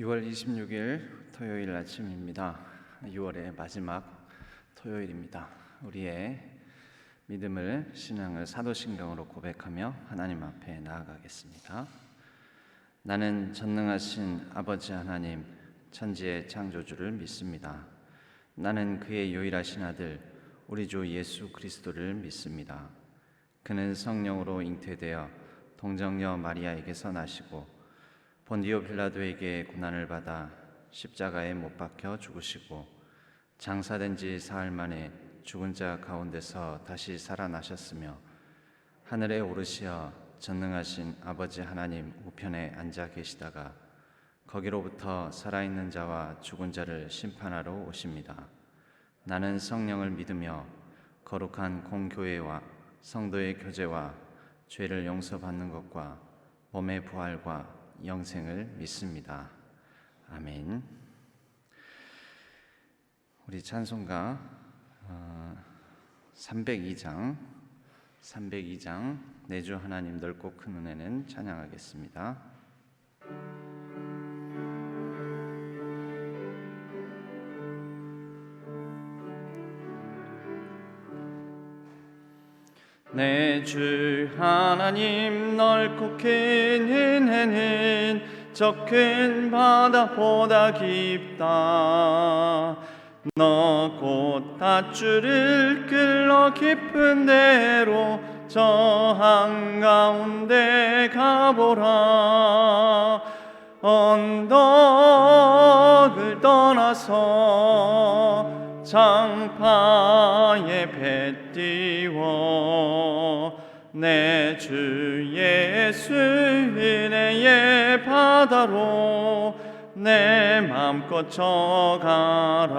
6월 26일 토요일 아침입니다. 6월의 마지막 토요일입니다. 우리의 믿음을, 신앙을 사도신경으로 고백하며 하나님 앞에 나아가겠습니다. 나는 전능하신 아버지 하나님, 천지의 창조주를 믿습니다. 나는 그의 유일하신 아들, 우리 주 예수 그리스도를 믿습니다. 그는 성령으로 잉태되어 동정녀 마리아에게서 나시고 본디오 빌라도에게 고난을 받아 십자가에 못 박혀 죽으시고 장사된 지 사흘 만에 죽은 자 가운데서 다시 살아나셨으며 하늘에 오르시어 전능하신 아버지 하나님 우편에 앉아 계시다가 거기로부터 살아있는 자와 죽은 자를 심판하러 오십니다. 나는 성령을 믿으며 거룩한 공교회와 성도의 교제와 죄를 용서받는 것과 몸의 부활과 영생을 믿습니다. 아멘. 우리 찬송가 302장 내 주 하나님 넓고 큰 은혜는 찬양하겠습니다. 내 주 하나님 넓고 큰 은혜는 저 큰 바다보다 깊다. 너 곧 닷줄을 끌러 깊은 데로 저 한가운데 가보라. 언덕을 떠나서 장파에 배 띄워 내 주 예수 은혜의 바다로 내 맘껏 져가라.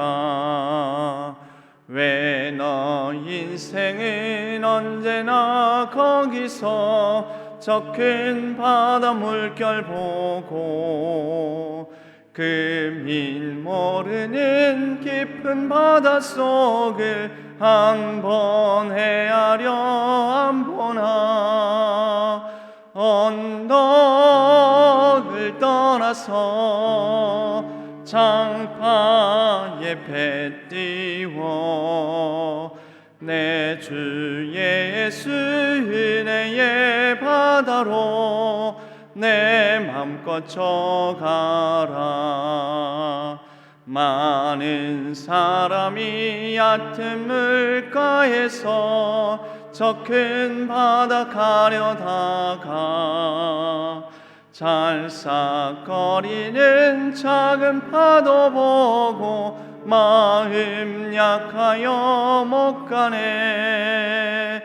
왜 너 인생은 언제나 거기서 저 큰 바다 물결 보고 그 민 모르는 깊은 바닷속을 한번 헤아려 안 보나. 언덕을 떠나서 장파에 배 띄워 내 주 예수 은혜의 바다로 내 맘껏 져가라. 많은 사람이 얕은 물가에서 저 큰 바다 가려다가 잘싹거리는 작은 파도 보고 마음 약하여 못 가네.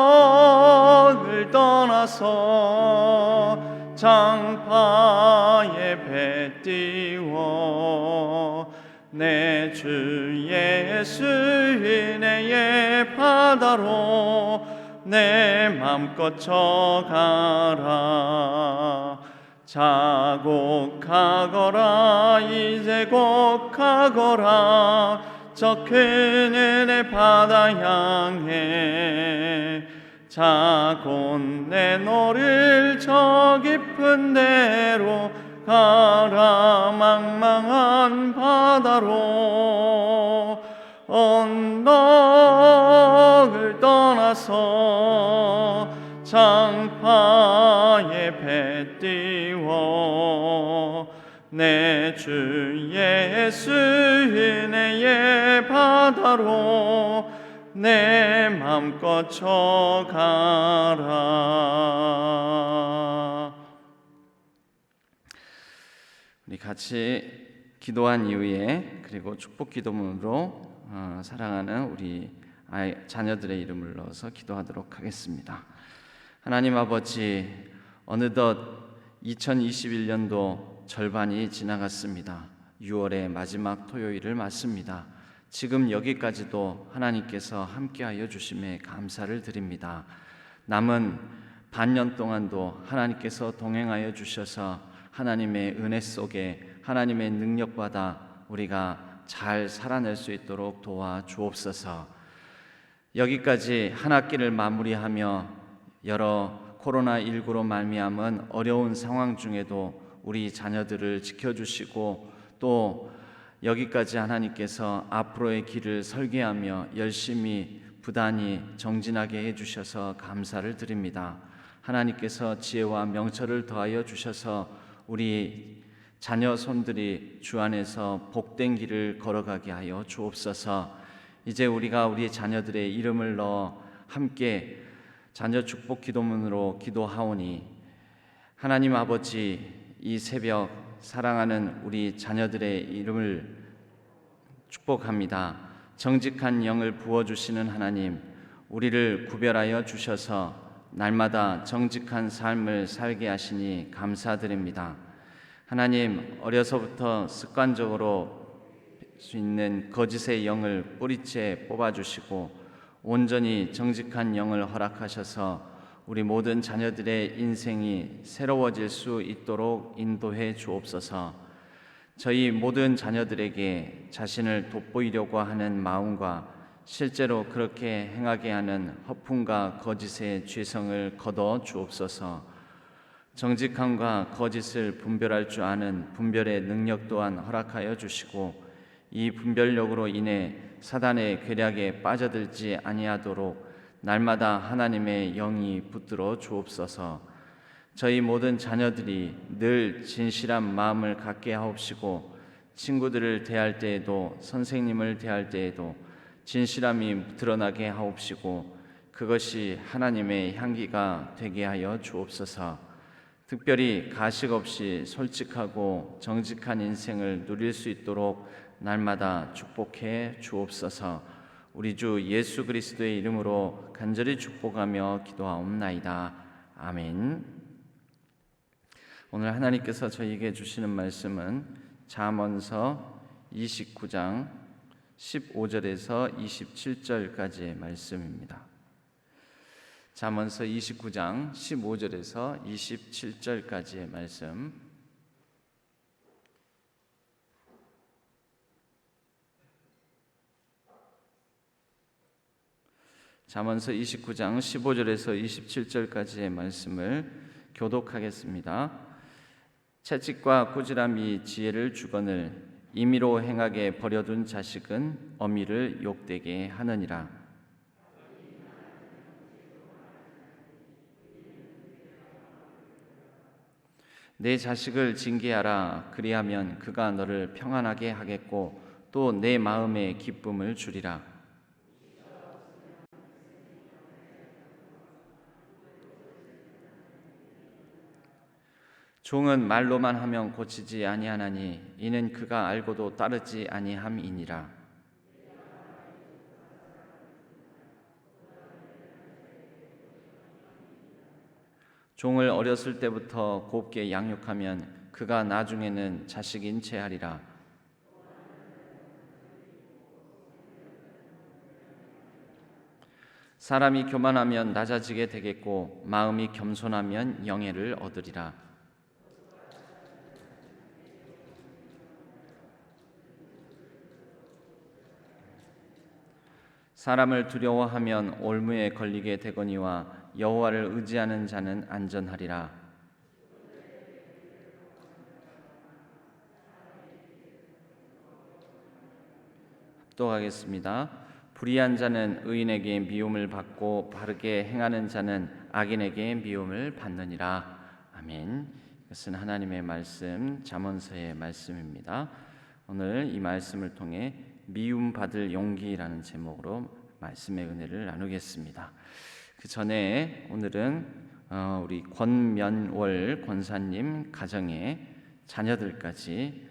언덕을 떠나서 장파에 배 띄워 내 주 예수 은혜의 바다로 내 맘껏 져가라. 자곡하거라 이제 곧 가거라. 저 큰 은혜 바다 향해 자곧 내 너를 저 깊은 데로 가라. 망망한 바다로 언덕을 떠나서 장파에 배 띄워 내 주 예수 은혜의 바다로 내 맘껏 져가라. 우리 같이 기도한 이후에 그리고 축복 기도문으로 사랑하는 우리 자녀들의 이름을 넣어서 기도하도록 하겠습니다. 하나님 아버지, 어느덧 2021년도 절반이 지나갔습니다. 6월의 마지막 토요일을 맞습니다. 지금 여기까지도 하나님께서 함께하여 주심에 감사를 드립니다. 남은 반년 동안도 하나님께서 동행하여 주셔서 하나님의 은혜 속에 하나님의 능력받아 우리가 잘 살아낼 수 있도록 도와주옵소서. 여기까지 한 학기를 마무리하며 여러 코로나19로 말미암은 어려운 상황 중에도 우리 자녀들을 지켜주시고 또 여기까지 하나님께서 앞으로의 길을 설계하며 열심히 부단히 정진하게 해주셔서 감사를 드립니다. 하나님께서 지혜와 명철을 더하여 주셔서 우리 자녀 손들이 주 안에서 복된 길을 걸어가게 하여 주옵소서. 이제 우리가 우리 자녀들의 이름을 넣어 함께 자녀 축복 기도문으로 기도하오니 하나님 아버지, 이 새벽 사랑하는 우리 자녀들의 이름을 축복합니다. 정직한 영을 부어주시는 하나님, 우리를 구별하여 주셔서 날마다 정직한 삶을 살게 하시니 감사드립니다. 하나님, 어려서부터 습관적으로 수 있는 거짓의 영을 뿌리째 뽑아주시고 온전히 정직한 영을 허락하셔서 우리 모든 자녀들의 인생이 새로워질 수 있도록 인도해 주옵소서. 저희 모든 자녀들에게 자신을 돋보이려고 하는 마음과 실제로 그렇게 행하게 하는 허풍과 거짓의 죄성을 거둬 주옵소서. 정직함과 거짓을 분별할 줄 아는 분별의 능력 또한 허락하여 주시고 이 분별력으로 인해 사단의 괴략에 빠져들지 아니하도록 날마다 하나님의 영이 붙들어 주옵소서. 저희 모든 자녀들이 늘 진실한 마음을 갖게 하옵시고 친구들을 대할 때에도 선생님을 대할 때에도 진실함이 드러나게 하옵시고 그것이 하나님의 향기가 되게 하여 주옵소서. 특별히 가식 없이 솔직하고 정직한 인생을 누릴 수 있도록 날마다 축복해 주옵소서. 우리 주 예수 그리스도의 이름으로 간절히 축복하며 기도하옵나이다. 아멘. 오늘 하나님께서 저희에게 주시는 말씀은 잠언서 29장 15절에서 27절까지의 말씀입니다. 잠언서 29장 15절에서 27절까지의 말씀. 잠언서 29장 15절에서 27절까지의 말씀을 교독하겠습니다. 채찍과 꾸지람이 지혜를 주거늘 임의로 행하게 버려둔 자식은 어미를 욕되게 하느니라. 내 자식을 징계하라. 그리하면 그가 너를 평안하게 하겠고 또 내 마음에 기쁨을 주리라. 종은 말로만 하면 고치지 아니하나니 이는 그가 알고도 따르지 아니함이니라. 종을 어렸을 때부터 곱게 양육하면 그가 나중에는 자식인 채 하리라. 사람이 교만하면 낮아지게 되겠고 마음이 겸손하면 영예를 얻으리라. 사람을 두려워하면 올무에 걸리게 되거니와 여호와를 의지하는 자는 안전하리라. 합독하겠습니다. 불의한 자는 의인에게 미움을 받고 바르게 행하는 자는 악인에게 미움을 받느니라. 아멘. 이것은 하나님의 말씀, 잠언서의 말씀입니다. 오늘 이 말씀을 통해 미움받을 용기라는 제목으로 말씀의 은혜를 나누겠습니다. 그 전에 오늘은 우리 권면월 권사님 가정의 자녀들까지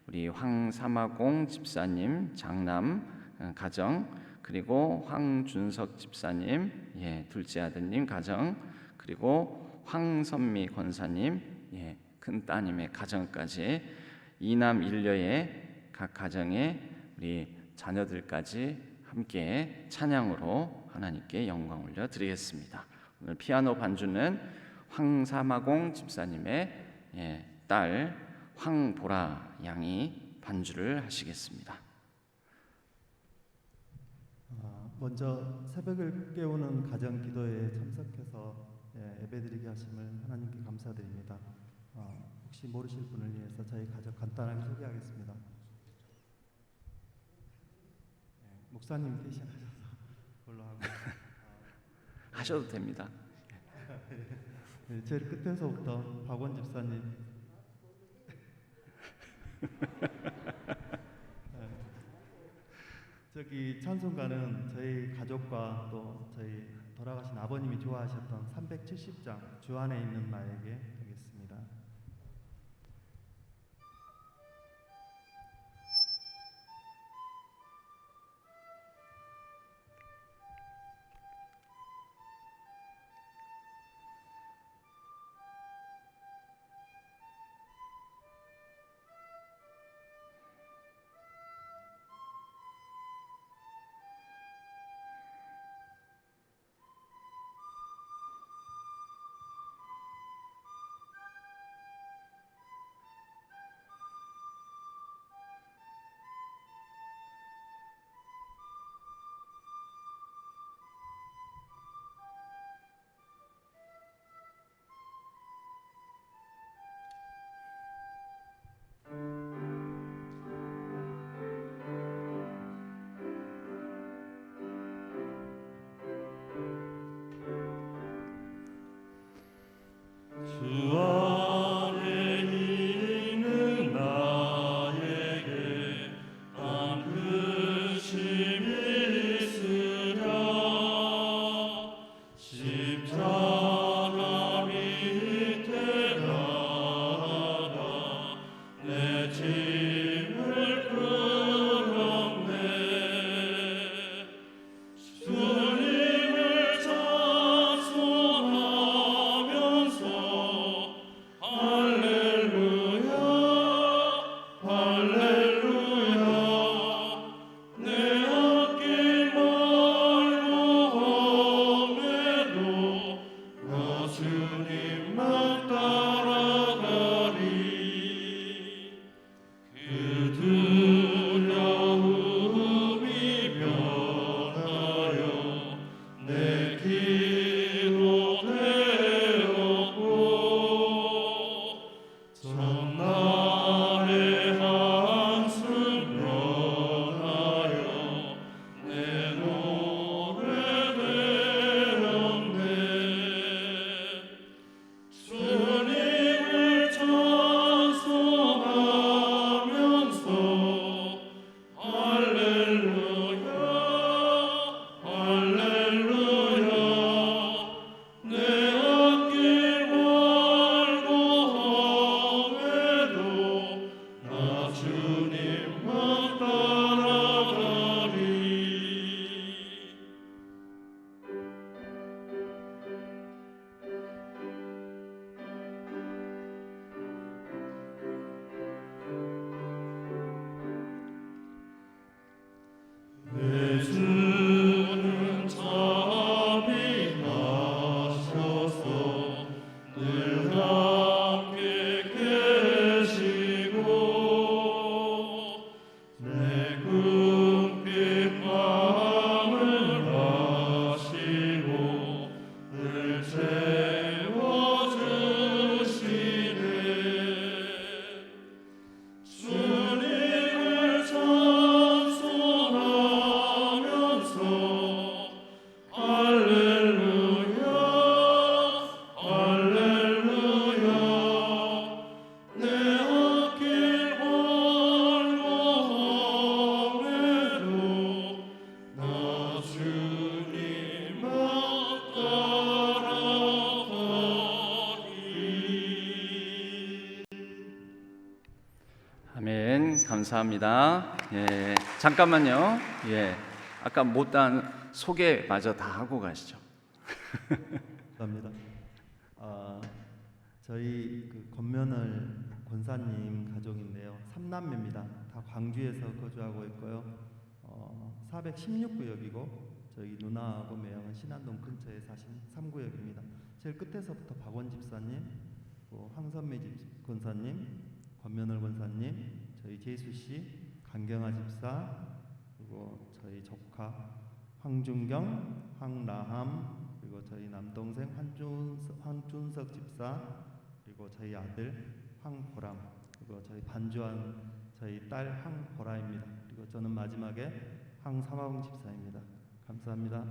우리 황삼아공 집사님 장남 가정, 그리고 황준석 집사님 둘째 아드님 가정, 그리고 황선미 권사님 큰 따님의 가정까지 이남 일녀의 각 가정의 우리 자녀들까지 함께 찬양으로 하나님께 영광 올려 드리겠습니다. 오늘 피아노 반주는 황삼아공 집사님의 딸 황보라 양이 반주를 하시겠습니다. 먼저 새벽을 깨우는 가정 기도에 참석해서 예배드리게 하심을 하나님께 감사드립니다. 혹시 모르실 분을 위해서 저희 가족 간단하게 소개하겠습니다. 목사님 대신하셔서 그걸로 하고 하셔도 됩니다. 제일 끝에서부터 박원 집사님 저기 찬송가는 저희 가족과 또 저희 돌아가신 아버님이 좋아하셨던 370장 주 안에 있는 나에게 하겠습니다. 주 안에 있는 나에게 안으심이 있으랴. 십자가 밑에 나가 내 짐을 끌었네. 주님을 찬송하면서 할렐루야 할렐루야. 내 앞길 말고 험해도 나 주님만 따라가리. 그 두려움이 변하여 내 기도 되었고, 전날의 한숨 변하여 내 노래 되었네. 주님을 찬송하면서 할렐루야 할렐루야. 내 앞길 말고 험해도 나 주님만 따라가리. 내 주는 자비하셔서 늘 함께 계시고, 내 궁핍 마음을 아시고 늘 채워주시네. 주님을 찬송하면서 할렐루야 할렐루야. 내 앞길 멀고 험해도 나 주님만 따라가리. 아멘. 감사합니다. 예, 잠깐만요. 예, 아까 못한 소개마저 다 하고 가시죠. 감사합니다. 저희 그 권면을 권사님 가족인데요. 3남매입니다. 다 광주에서 거주하고 있고요. 416구역이고 저희 누나하고 매형은 신안동 근처에 사신 3구역입니다. 제일 끝에서부터 박원 집사님, 황선미 권사님, 권면을 권사님, 저희 제수 씨, 강경아 집사, 그리고 저희 조카 황준경, 황라함, 그리고 저희 남동생 황준석 집사, 그리고 저희 아들 황보람, 그리고 저희 반주한 저희 딸 황보라입니다. 그리고 저는 마지막에 황삼화봉 집사입니다. 감사합니다.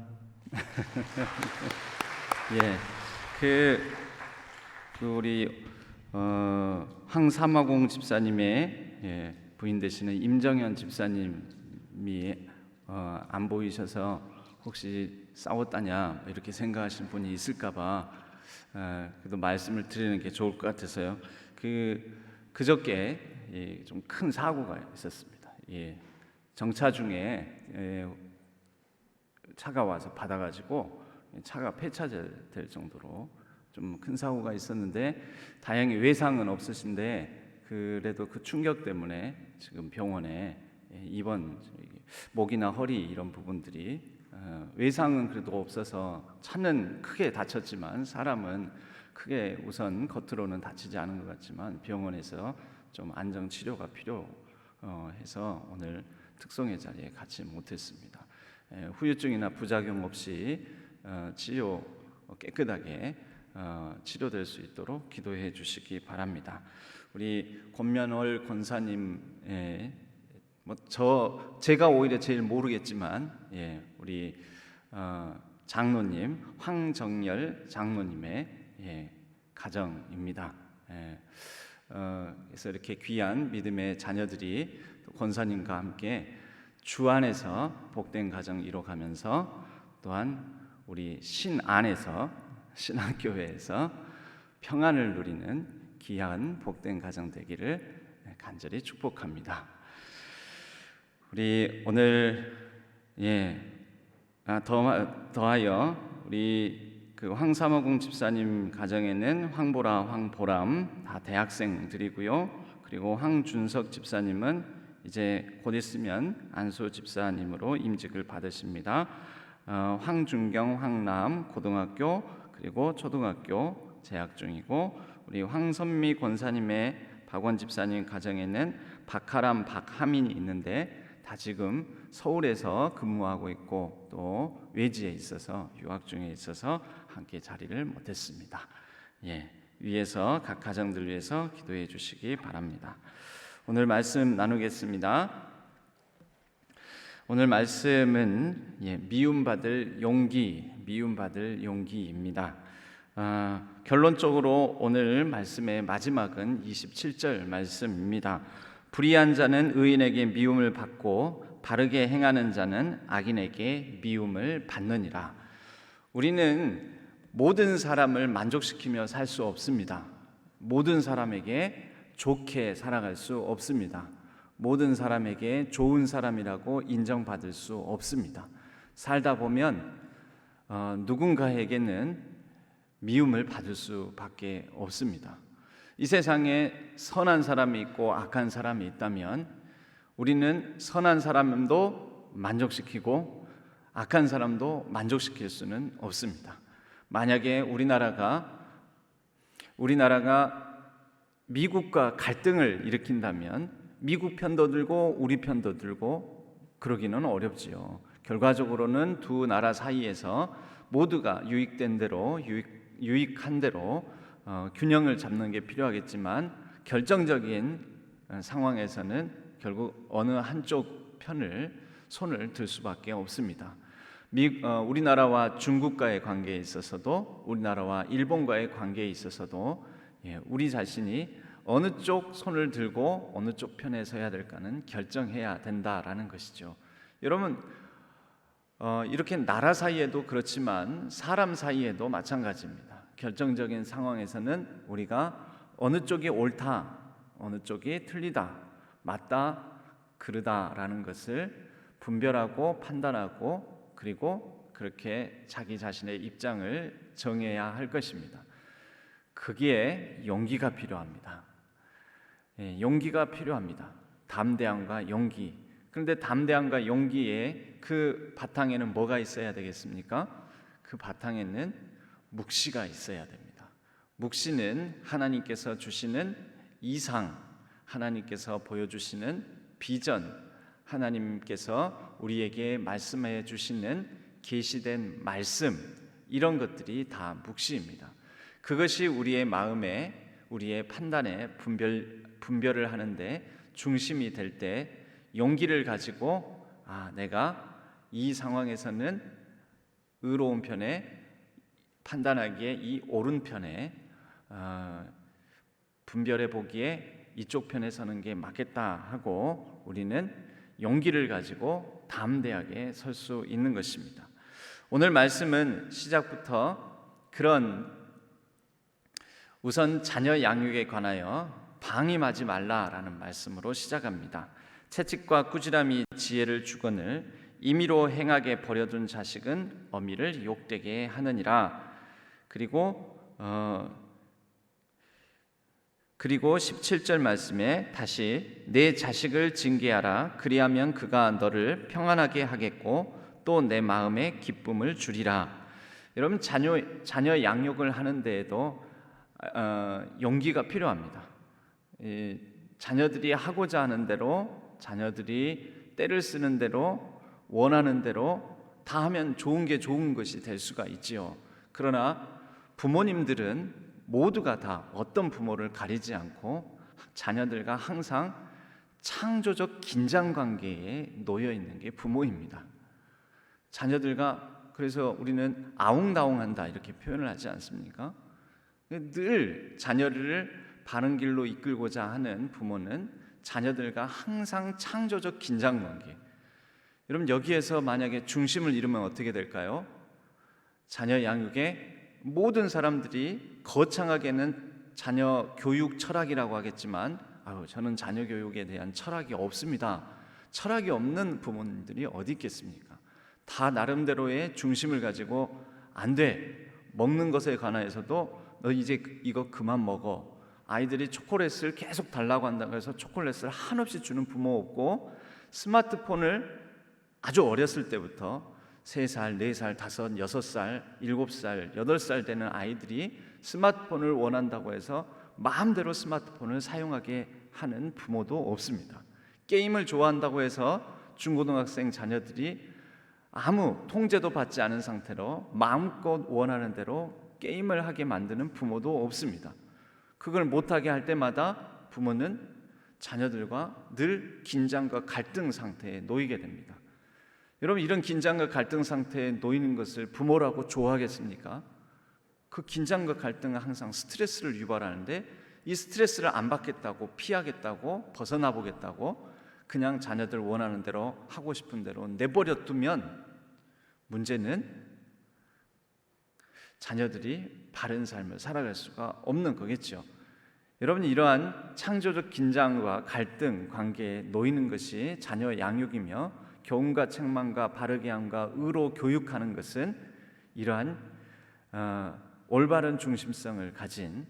예, 그 우리 황삼화공 집사님의 부인 되시는 임정현 집사님이 안 보이셔서 혹시 싸웠다냐 이렇게 생각하시는 분이 있을까봐 그래도 말씀을 드리는 게 좋을 것 같아서요. 그저께 좀 큰 사고가 있었습니다. 정차 중에 차가 와서 받아가지고 차가 폐차될 정도로 좀 큰 사고가 있었는데 다행히 외상은 없으신데 그래도 그 충격 때문에 지금 병원에 입원, 목이나 허리 이런 부분들이 외상은 그래도 없어서 차는 크게 다쳤지만 사람은 크게 우선 겉으로는 다치지 않은 것 같지만 병원에서 좀 안정 치료가 필요해서 오늘 특송의 자리에 같이 못했습니다. 후유증이나 부작용 없이 치료 깨끗하게 치료될 수 있도록 기도해 주시기 바랍니다. 우리 권면월 권사님, 제가 오히려 제일 모르겠지만 우리 장로님 황정열 장로님의 가정입니다. 그래서 이렇게 귀한 믿음의 자녀들이 권사님과 함께 주 안에서 복된 가정 이뤄가면서 또한 우리 신 안에서 신학교회에서 평안을 누리는 귀한 복된 가정 되기를 간절히 축복합니다. 우리 오늘 더하여 우리 그 황삼화공 집사님 가정에는 황보라, 황보람 다 대학생들이고요. 그리고 황준석 집사님은 이제 곧 있으면 안수 집사님으로 임직을 받으십니다. 황준경, 황남 고등학교 그리고 초등학교 재학 중이고 우리 황선미 권사님의 박원 집사님 가정에는 박하람, 박하민이 있는데 다 지금 서울에서 근무하고 있고 또 외지에 있어서 유학 중에 있어서 함께 자리를 못했습니다. 위에서 각 가정들 위해서 기도해 주시기 바랍니다. 오늘 말씀 나누겠습니다. 오늘 말씀은 미움받을 용기입니다. 결론적으로 오늘 말씀의 마지막은 27절 말씀입니다. 불의한 자는 의인에게 미움을 받고 바르게 행하는 자는 악인에게 미움을 받느니라. 우리는 모든 사람을 만족시키며 살 수 없습니다. 모든 사람에게 좋게 살아갈 수 없습니다. 모든 사람에게 좋은 사람이라고 인정받을 수 없습니다. 살다 보면 누군가에게는 미움을 받을 수밖에 없습니다. 이 세상에 선한 사람이 있고 악한 사람이 있다면 우리는 선한 사람도 만족시키고 악한 사람도 만족시킬 수는 없습니다. 만약에 우리나라가 미국과 갈등을 일으킨다면 미국 편도 들고 우리 편도 들고 그러기는 어렵지요. 결과적으로는 두 나라 사이에서 모두가 유익된 대로 유익한 대로 균형을 잡는 게 필요하겠지만 결정적인 상황에서는 결국 어느 한쪽 편을 손을 들 수밖에 없습니다. 우리나라와 중국과의 관계에 있어서도 우리나라와 일본과의 관계에 있어서도 우리 자신이 어느 쪽 손을 들고 어느 쪽 편에 서야 될까는 결정해야 된다라는 것이죠. 여러분 이렇게 나라 사이에도 그렇지만 사람 사이에도 마찬가지입니다. 결정적인 상황에서는 우리가 어느 쪽이 옳다, 어느 쪽이 틀리다, 맞다, 그르다라는 것을 분별하고 판단하고 그리고 그렇게 자기 자신의 입장을 정해야 할 것입니다. 거기에 용기가 필요합니다. 용기가 필요합니다. 담대함과 용기. 그런데 담대함과 용기에 그 바탕에는 뭐가 있어야 되겠습니까? 그 바탕에는 묵시가 있어야 됩니다. 묵시는 하나님께서 주시는 이상, 하나님께서 보여주시는 비전, 하나님께서 우리에게 말씀해 주시는 계시된 말씀, 이런 것들이 다 묵시입니다. 그것이 우리의 마음에 우리의 판단에 분별을 하는데 중심이 될 때 용기를 가지고 내가 이 상황에서는 의로운 편에 판단하기에 이 옳은 편에 분별해 보기에 이쪽 편에 서는 게 맞겠다 하고 우리는 용기를 가지고 담대하게 설 수 있는 것입니다. 오늘 말씀은 시작부터 그런 우선 자녀 양육에 관하여 방임하지 말라라는 말씀으로 시작합니다. 채찍과 꾸지람이 지혜를 주거늘 임의로 행하게 버려둔 자식은 어미를 욕되게 하느니라. 그리고 17절 말씀에 다시 내 자식을 징계하라. 그리하면 그가 너를 평안하게 하겠고 또 내 마음에 기쁨을 주리라. 여러분, 자녀 양육을 하는 데에도 용기가 필요합니다. 자녀들이 하고자 하는 대로, 자녀들이 때를 쓰는 대로, 원하는 대로 다 하면 좋은 게 좋은 것이 될 수가 있지요. 그러나 부모님들은 모두가 다 어떤 부모를 가리지 않고 자녀들과 항상 창조적 긴장관계에 놓여 있는 게 부모입니다. 자녀들과, 그래서 우리는 아웅다웅한다 이렇게 표현을 하지 않습니까? 늘 자녀를 바른 길로 이끌고자 하는 부모는 자녀들과 항상 창조적 긴장관계. 여러분, 여기에서 만약에 중심을 잃으면 어떻게 될까요? 자녀 양육에 모든 사람들이 거창하게는 자녀 교육 철학이라고 하겠지만 저는 자녀 교육에 대한 철학이 없습니다. 철학이 없는 부모님들이 어디 있겠습니까? 다 나름대로의 중심을 가지고 안 돼, 먹는 것에 관해서도 너 이제 이거 그만 먹어. 아이들이 초콜릿을 계속 달라고 한다고 해서 초콜릿을 한없이 주는 부모 없고, 스마트폰을 아주 어렸을 때부터 3살, 4살, 5, 6살, 7살, 8살 되는 아이들이 스마트폰을 원한다고 해서 마음대로 스마트폰을 사용하게 하는 부모도 없습니다. 게임을 좋아한다고 해서 중고등학생 자녀들이 아무 통제도 받지 않은 상태로 마음껏 원하는 대로 게임을 하게 만드는 부모도 없습니다. 그걸 못하게 할 때마다 부모는 자녀들과 늘 긴장과 갈등 상태에 놓이게 됩니다. 여러분, 이런 긴장과 갈등 상태에 놓이는 것을 부모라고 좋아하겠습니까? 그 긴장과 갈등은 항상 스트레스를 유발하는데, 이 스트레스를 안 받겠다고, 피하겠다고, 벗어나 보겠다고 그냥 자녀들 원하는 대로, 하고 싶은 대로 내버려 두면 문제는 자녀들이 바른 삶을 살아갈 수가 없는 거겠죠. 여러분, 이러한 창조적 긴장과 갈등 관계에 놓이는 것이 자녀 양육이며, 교훈과 책망과 바르게 함과 의로 교육하는 것은 이러한 올바른 중심성을 가진,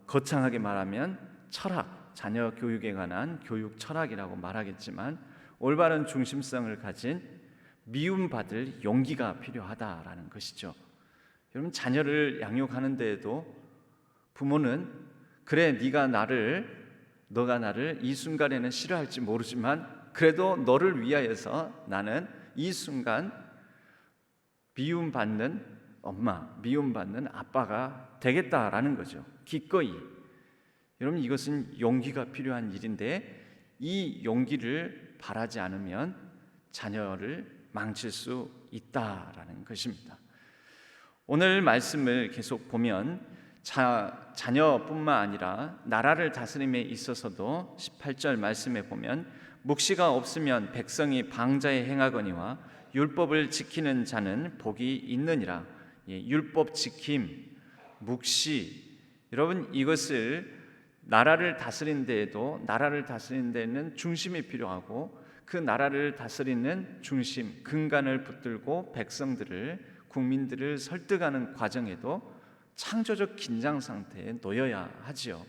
거창하게 말하면 철학, 자녀 교육에 관한 교육 철학이라고 말하겠지만, 올바른 중심성을 가진 미움받을 용기가 필요하다라는 것이죠. 여러분, 자녀를 양육하는 데에도 부모는 그래, 너가 나를 이 순간에는 싫어할지 모르지만 그래도 너를 위하여서 나는 이 순간 미움받는 엄마, 미움받는 아빠가 되겠다라는 거죠. 기꺼이. 여러분, 이것은 용기가 필요한 일인데, 이 용기를 바라지 않으면 자녀를 망칠 수 있다라는 것입니다. 오늘 말씀을 계속 보면 자녀뿐만 아니라 나라를 다스림에 있어서도 18절 말씀에 보면 묵시가 없으면 백성이 방자에 행하거니와 율법을 지키는 자는 복이 있느니라. 율법 지킴, 묵시. 여러분, 이것을 나라를 다스린 데에는 중심이 필요하고, 그 나라를 다스리는 중심, 근간을 붙들고 국민들을 설득하는 과정에도 창조적 긴장 상태에 놓여야 하지요.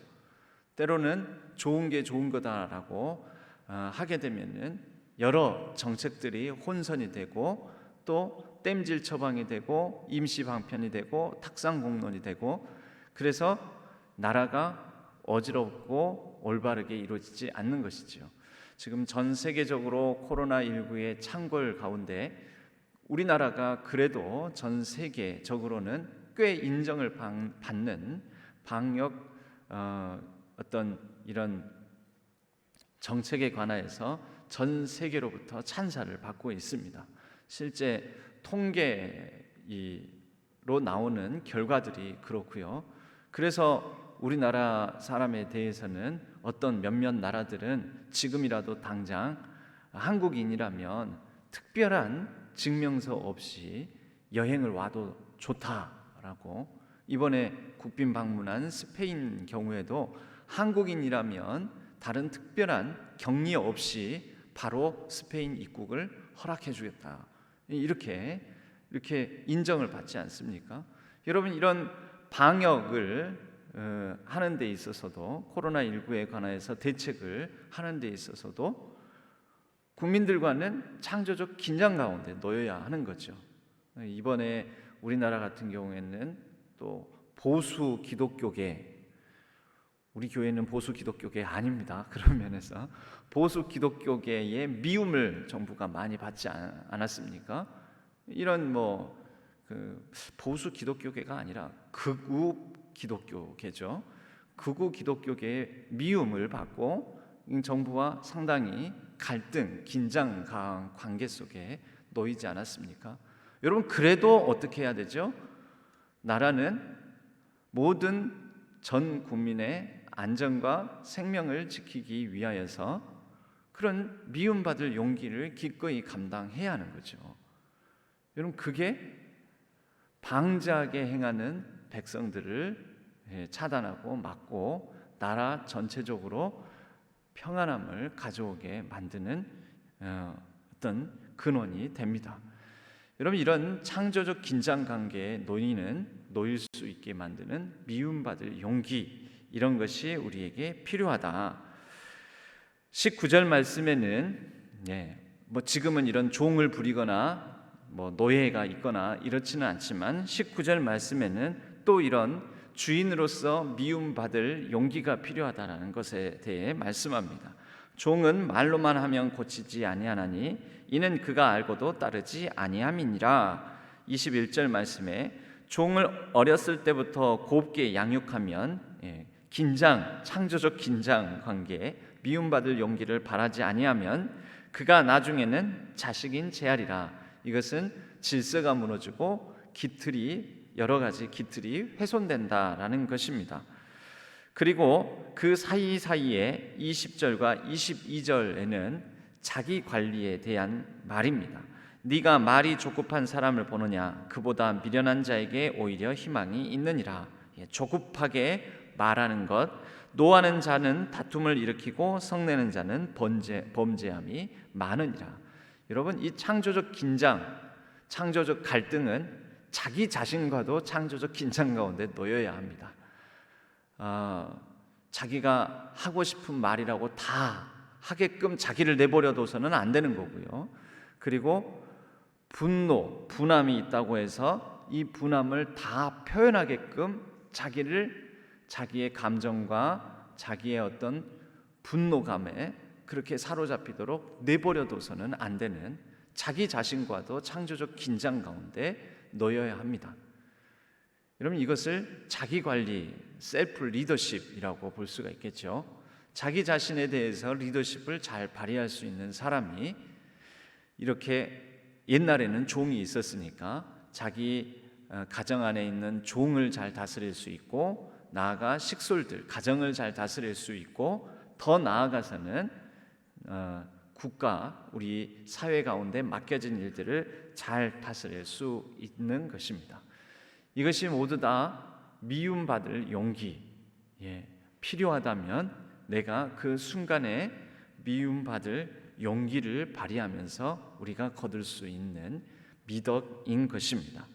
때로는 좋은 게 좋은 거다라고 하게 되면은 여러 정책들이 혼선이 되고, 또 땜질 처방이 되고, 임시 방편이 되고, 탁상 공론이 되고, 그래서 나라가 어지럽고 올바르게 이루어지지 않는 것이지요. 지금 전 세계적으로 코로나19의 창궐 가운데 우리나라가 그래도 전 세계적으로는 꽤 인정을 받는 방역 어떤 이런 정책에 관하여서 전 세계로부터 찬사를 받고 있습니다. 실제 통계로 나오는 결과들이 그렇고요. 그래서 우리나라 사람에 대해서는 어떤 몇몇 나라들은 지금이라도 당장 한국인이라면 특별한 증명서 없이 여행을 와도 좋다라고, 이번에 국빈 방문한 스페인 경우에도 한국인이라면 다른 특별한 격리 없이 바로 스페인 입국을 허락해 주겠다, 이렇게 인정을 받지 않습니까? 여러분, 이런 방역을 하는 데 있어서도, 코로나19에 관해서 대책을 하는 데 있어서도 국민들과는 창조적 긴장 가운데 놓여야 하는 거죠. 이번에 우리나라 같은 경우에는 또 보수 기독교계, 우리 교회는 보수 기독교계 아닙니다. 그런 면에서 보수 기독교계의 미움을 정부가 많이 받지 않았습니까? 이런 보수 기독교계가 아니라 극우 기독교계죠. 극우 기독교계의 미움을 받고 정부와 상당히 갈등, 긴장 관계 속에 놓이지 않았습니까? 여러분, 그래도 어떻게 해야 되죠? 나라는 모든 전 국민의 안전과 생명을 지키기 위하여서 그런 미움받을 용기를 기꺼이 감당해야 하는 거죠. 여러분, 그게 방자하게 행하는 백성들을 차단하고 막고 나라 전체적으로 평안함을 가져오게 만드는 어떤 근원이 됩니다. 여러분, 이런 창조적 긴장 관계에 놓일 수 있게 만드는 미움받을 용기, 이런 것이 우리에게 필요하다. 19절 말씀에는 지금은 이런 종을 부리거나 노예가 있거나 이렇지는 않지만 19절 말씀에는 또 이런 주인으로서 미움받을 용기가 필요하다라는 것에 대해 말씀합니다. 종은 말로만 하면 고치지 아니하나니 이는 그가 알고도 따르지 아니함이니라. 21절 말씀에 종을 어렸을 때부터 곱게 양육하면 창조적 긴장 관계에 미움받을 용기를 바라지 아니하면 그가 나중에는 자식인 재하리라. 이것은 질서가 무너지고 여러 가지 기틀이 훼손된다라는 것입니다. 그리고 그 사이사이에 20절과 22절에는 자기 관리에 대한 말입니다. 네가 말이 조급한 사람을 보느냐, 그보다 미련한 자에게 오히려 희망이 있느니라. 조급하게 말하는 것, 노하는 자는 다툼을 일으키고 성내는 자는 범죄함이 많으니라. 여러분, 이 창조적 긴장, 창조적 갈등은 자기 자신과도 창조적 긴장 가운데 놓여야 합니다. 자기가 하고 싶은 말이라고 다 하게끔 자기를 내버려둬서는 안 되는 거고요. 그리고 분함이 있다고 해서 이 분함을 다 표현하게끔 자기의 감정과 자기의 어떤 분노감에 그렇게 사로잡히도록 내버려둬서는 안 되는, 자기 자신과도 창조적 긴장 가운데 놓여야 합니다. 여러분, 이것을 자기관리, 셀프 리더십이라고 볼 수가 있겠죠. 자기 자신에 대해서 리더십을 잘 발휘할 수 있는 사람이, 이렇게 옛날에는 종이 있었으니까 자기 가정 안에 있는 종을 잘 다스릴 수 있고, 나아가 식솔들, 가정을 잘 다스릴 수 있고, 더 나아가서는 국가, 우리 사회 가운데 맡겨진 일들을 잘 다스릴 수 있는 것입니다. 이것이 모두 다 미움받을 용기, 필요하다면 내가 그 순간에 미움받을 용기를 발휘하면서 우리가 거둘 수 있는 미덕인 것입니다.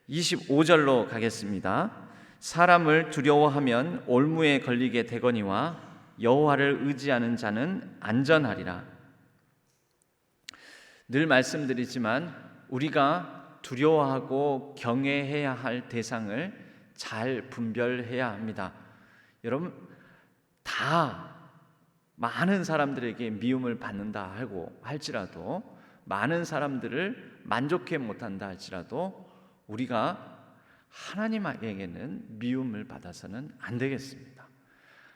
25절로 가겠습니다. 사람을 두려워하면 올무에 걸리게 되거니와 여호와를 의지하는 자는 안전하리라. 늘 말씀드리지만 우리가 두려워하고 경외해야 할 대상을 잘 분별해야 합니다. 여러분, 다 많은 사람들에게 미움을 받는다 할지라도, 많은 사람들을 만족해 못한다 할지라도 우리가 하나님에게는 미움을 받아서는 안 되겠습니다.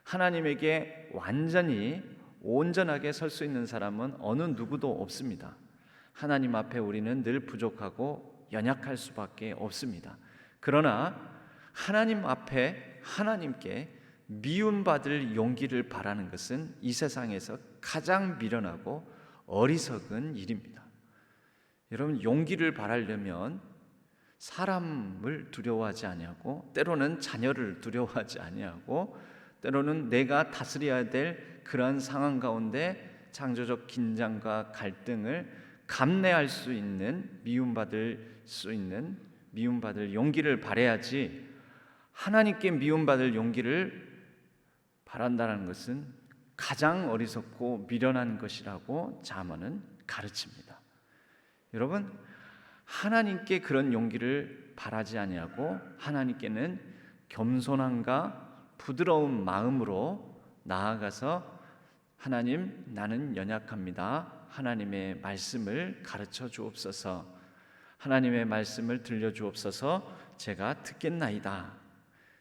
하나님에게 완전히 온전하게 설 수 있는 사람은 어느 누구도 없습니다. 하나님 앞에 우리는 늘 부족하고 연약할 수밖에 없습니다. 그러나 하나님 앞에 하나님께 미움받을 용기를 바라는 것은 이 세상에서 가장 미련하고 어리석은 일입니다. 여러분, 용기를 바라려면 사람을 두려워하지 아니하고, 때로는 자녀를 두려워하지 아니하고, 때로는 내가 다스려야 될 그러한 상황 가운데 창조적 긴장과 갈등을 감내할 수 있는, 미움받을 용기를 바라야지, 하나님께 미움받을 용기를 바란다는 것은 가장 어리석고 미련한 것이라고 잠언은 가르칩니다. 여러분, 하나님께 그런 용기를 바라지 아니하고 하나님께는 겸손함과 부드러운 마음으로 나아가서 하나님, 나는 연약합니다. 하나님의 말씀을 가르쳐 주옵소서. 하나님의 말씀을 들려 주옵소서. 제가 듣겠나이다.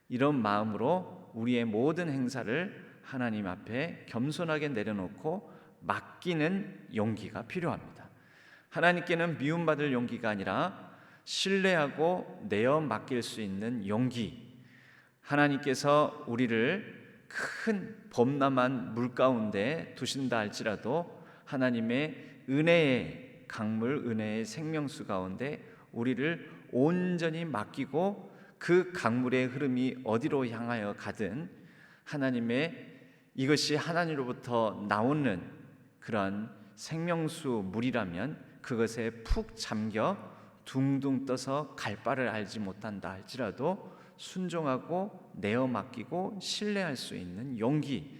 이런 마음으로 우리의 모든 행사를 하나님 앞에 겸손하게 내려놓고 맡기는 용기가 필요합니다. 하나님께는 미움받을 용기가 아니라 신뢰하고 내어 맡길 수 있는 용기, 하나님께서 우리를 큰 범람한 물 가운데 두신다 할지라도 하나님의 은혜의 강물, 은혜의 생명수 가운데 우리를 온전히 맡기고 그 강물의 흐름이 어디로 향하여 가든 이것이 하나님으로부터 나오는 그러한 생명수 물이라면 그것에 푹 잠겨 둥둥 떠서 갈 바를 알지 못한다 할지라도 순종하고 내어 맡기고 신뢰할 수 있는 용기,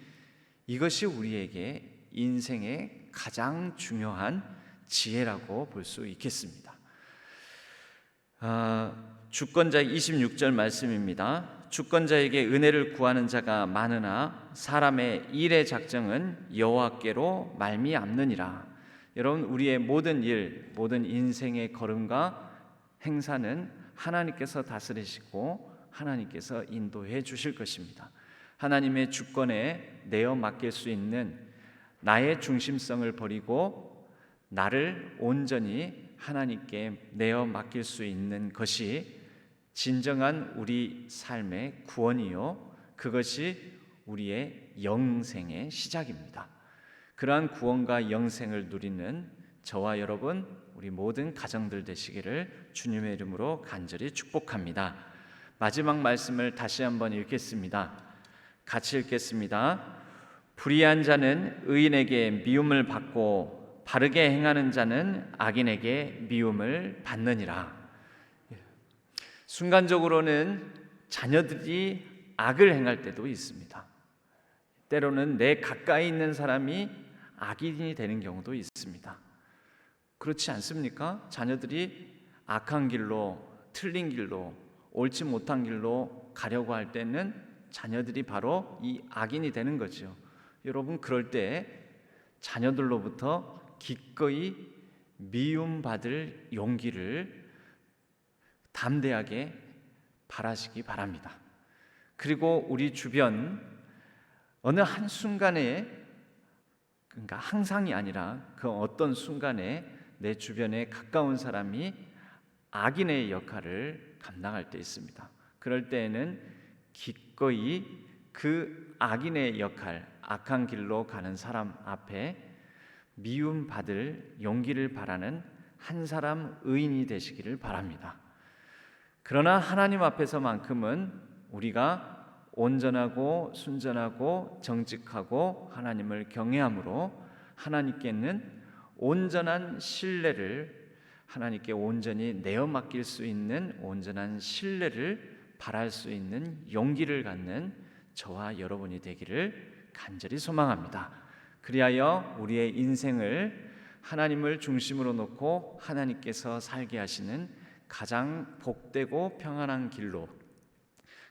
이것이 우리에게 인생의 가장 중요한 지혜라고 볼 수 있겠습니다. 주권자 26절 말씀입니다. 주권자에게 은혜를 구하는 자가 많으나 사람의 일의 작정은 여호와께로 말미암느니라. 여러분, 우리의 모든 일, 모든 인생의 걸음과 행사는 하나님께서 다스리시고 하나님께서 인도해 주실 것입니다. 하나님의 주권에 내어 맡길 수 있는 나의 중심성을 버리고 나를 온전히 하나님께 내어 맡길 수 있는 것이 진정한 우리 삶의 구원이요, 그것이 우리의 영생의 시작입니다. 그러한 구원과 영생을 누리는 저와 여러분, 우리 모든 가정들 되시기를 주님의 이름으로 간절히 축복합니다. 마지막 말씀을 다시 한번 읽겠습니다. 같이 읽겠습니다. 불의한 자는 의인에게 미움을 받고 바르게 행하는 자는 악인에게 미움을 받느니라. 순간적으로는 자녀들이 악을 행할 때도 있습니다. 때로는 내 가까이 있는 사람이 악인이 되는 경우도 있습니다. 그렇지 않습니까? 자녀들이 악한 길로, 틀린 길로, 옳지 못한 길로 가려고 할 때는 자녀들이 바로 이 악인이 되는 거죠. 여러분, 그럴 때 자녀들로부터 기꺼이 미움받을 용기를 담대하게 바라시기 바랍니다. 그리고 우리 주변 어느 한순간에, 그러니까 항상이 아니라 그 어떤 순간에 내 주변에 가까운 사람이 악인의 역할을 감당할 때 있습니다. 그럴 때에는 기꺼이 그 악인의 역할, 악한 길로 가는 사람 앞에 미움받을 용기를 바라는 한 사람 의인이 되시기를 바랍니다. 그러나 하나님 앞에서만큼은 우리가 온전하고 순전하고 정직하고 하나님을 경외함으로 하나님께는 온전한 신뢰를, 하나님께 온전히 내어 맡길 수 있는 온전한 신뢰를 바랄 수 있는 용기를 갖는 저와 여러분이 되기를 간절히 소망합니다. 그리하여 우리의 인생을 하나님을 중심으로 놓고 하나님께서 살게 하시는 가장 복되고 평안한 길로,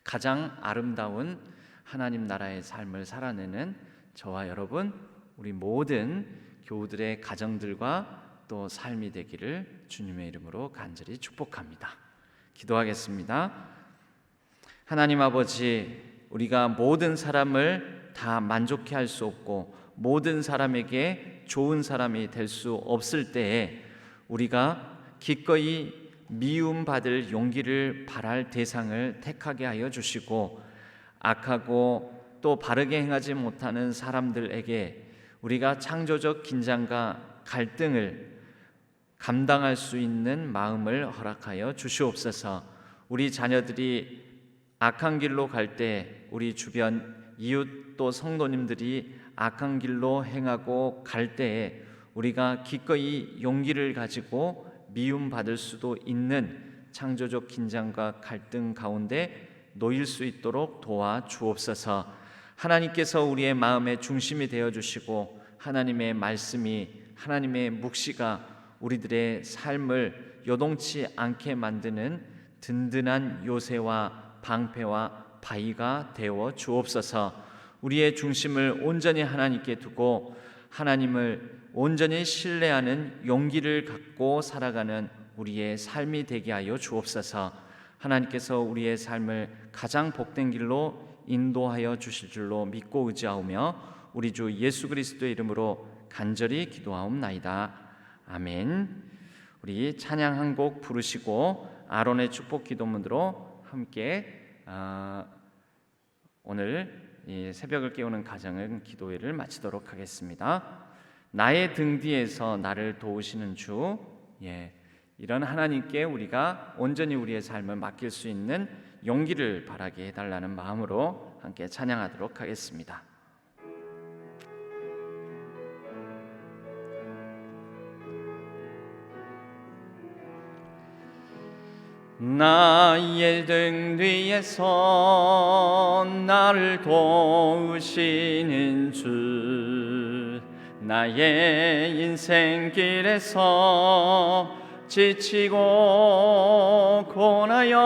가장 아름다운 하나님 나라의 삶을 살아내는 저와 여러분, 우리 모든 교우들의 가정들과 또 삶이 되기를 주님의 이름으로 간절히 축복합니다. 기도하겠습니다. 하나님 아버지, 우리가 모든 사람을 다 만족해 할 수 없고 모든 사람에게 좋은 사람이 될 수 없을 때에 우리가 기꺼이 미움받을 용기를 바랄 대상을 택하게 하여 주시고, 악하고 또 바르게 행하지 못하는 사람들에게 우리가 창조적 긴장과 갈등을 감당할 수 있는 마음을 허락하여 주시옵소서. 우리 자녀들이 악한 길로 갈 때 우리 주변 이웃 또 성도님들이 악한 길로 행하고 갈 때에 우리가 기꺼이 용기를 가지고 미움받을 수도 있는 창조적 긴장과 갈등 가운데 놓일 수 있도록 도와 주옵소서. 하나님께서 우리의 마음의 중심이 되어 주시고 하나님의 말씀이, 하나님의 묵시가 우리들의 삶을 요동치 않게 만드는 든든한 요새와 방패와 바위가 되어 주옵소서. 우리의 중심을 온전히 하나님께 두고 하나님을 온전히 신뢰하는 용기를 갖고 살아가는 우리의 삶이 되게 하여 주옵소서. 하나님께서 우리의 삶을 가장 복된 길로 인도하여 주실 줄로 믿고 의지하오며 우리 주 예수 그리스도의 이름으로 간절히 기도하옵나이다. 아멘. 우리 찬양 한 곡 부르시고 아론의 축복 기도문으로 함께 오늘 이 새벽을 깨우는 가정은 기도회를 마치도록 하겠습니다. 나의 등 뒤에서 나를 도우시는 주, 이런 하나님께 우리가 온전히 우리의 삶을 맡길 수 있는 용기를 바라게 해달라는 마음으로 함께 찬양하도록 하겠습니다. 나의 등 뒤에서 나를 도우시는 주, 나의 인생길에서 지치고 고나여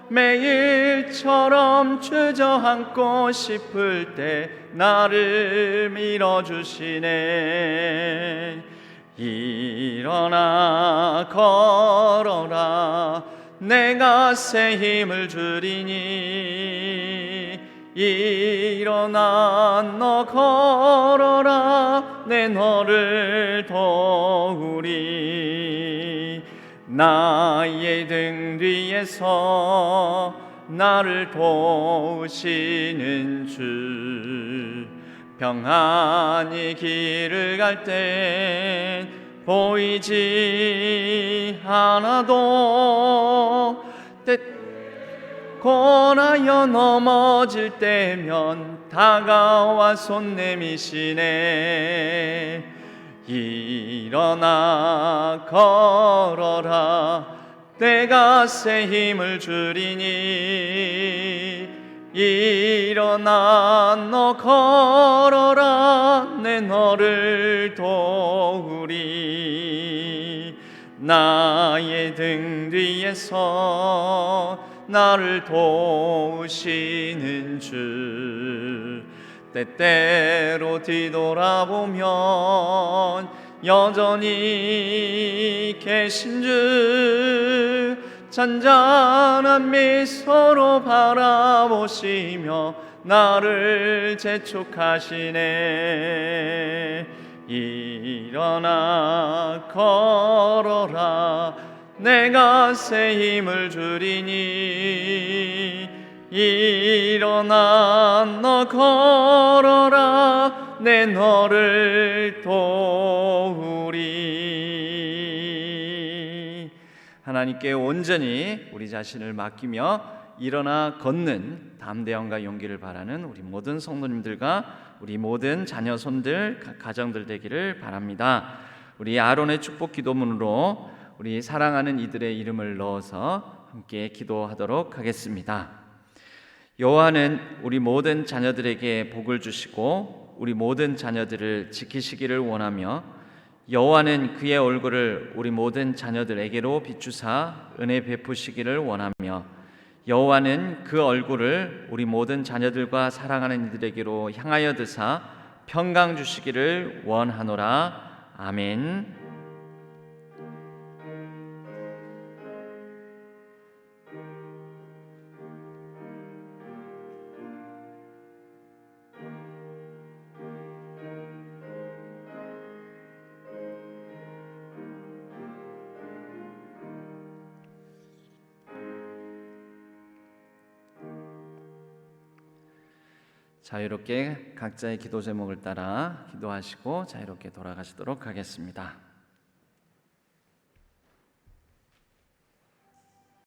매일처럼 주저앉고 싶을 때 나를 밀어주시네. 일어나 걸어라, 내가 새 힘을 주리니. 일어나 너 걸어라, 내 너를 도우리. 나의 등 뒤에서 나를 도우시는 주, 평안히 길을 갈 땐 보이지 않아도 고나여 넘어질 때면 다가와 손 내미시네. 일어나 걸어라, 내가 새 힘을 주리니. 일어나 너 걸어라, 내 너를 도우리. 나의 등 뒤에서 나를 도우시는 주, 때때로 뒤돌아보면 여전히 계신 주, 잔잔한 미소로 바라보시며 나를 재촉하시네. 일어나 걸어라, 내가 새 힘을 주리니. 일어나 너 걸어라, 내 너를 도우리. 하나님께 온전히 우리 자신을 맡기며 일어나 걷는 담대함과 용기를 바라는 우리 모든 성도님들과 우리 모든 자녀 손들 가정들 되기를 바랍니다. 우리 아론의 축복 기도문으로 우리 사랑하는 이들의 이름을 넣어서 함께 기도하도록 하겠습니다. 여호와는 우리 모든 자녀들에게 복을 주시고 우리 모든 자녀들을 지키시기를 원하며, 여호와는 그의 얼굴을 우리 모든 자녀들에게로 비추사 은혜 베푸시기를 원하며, 여호와는 그 얼굴을 우리 모든 자녀들과 사랑하는 이들에게로 향하여 드사 평강 주시기를 원하노라. 아멘. 자유롭게 각자의 기도 제목을 따라 기도하시고 자유롭게 돌아가시도록 하겠습니다.